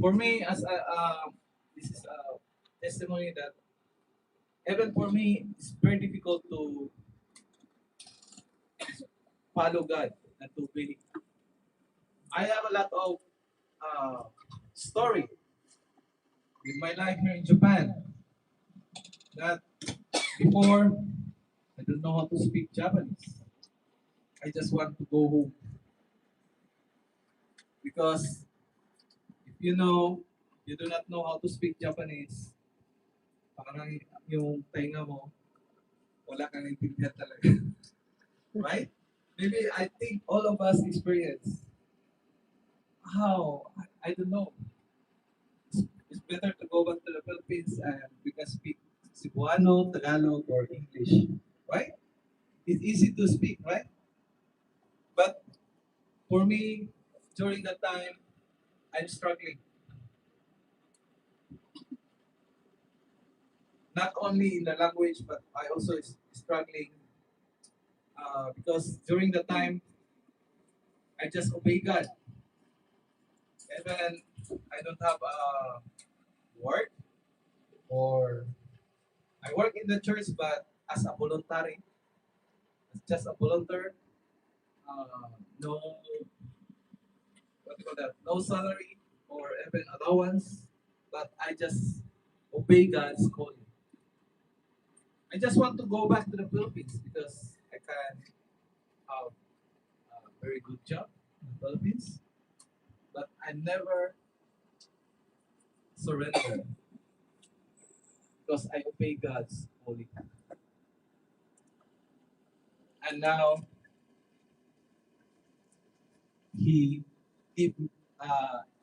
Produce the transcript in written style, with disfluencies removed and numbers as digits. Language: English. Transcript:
For me, this is a testimony that even for me, it's very difficult to follow God and to be. I have a lot of uh, story with my life here in Japan. That before I don't know how to speak Japanese. I just want to go home because if you do not know how to speak Japanese, parang yung tainga mo, wala kang intindihan talaga. Right? Maybe I think all of us experience how, I don't know. It's better to go back to the Philippines and we can speak Cebuano, Tagalog, or English. Right? It's easy to speak, right? But for me, during that time, I'm struggling. Not only in the language, but I also is struggling because during the time, I just obey God. Even I don't have work or I work in the church, but as a voluntary, as just a volunteer, no, what do you call that? No salary or even allowance, but I just obey God's calling. I just want to go back to the Philippines because I can have a very good job in the Philippines, but I never surrender because I obey God's calling. And now He give uh,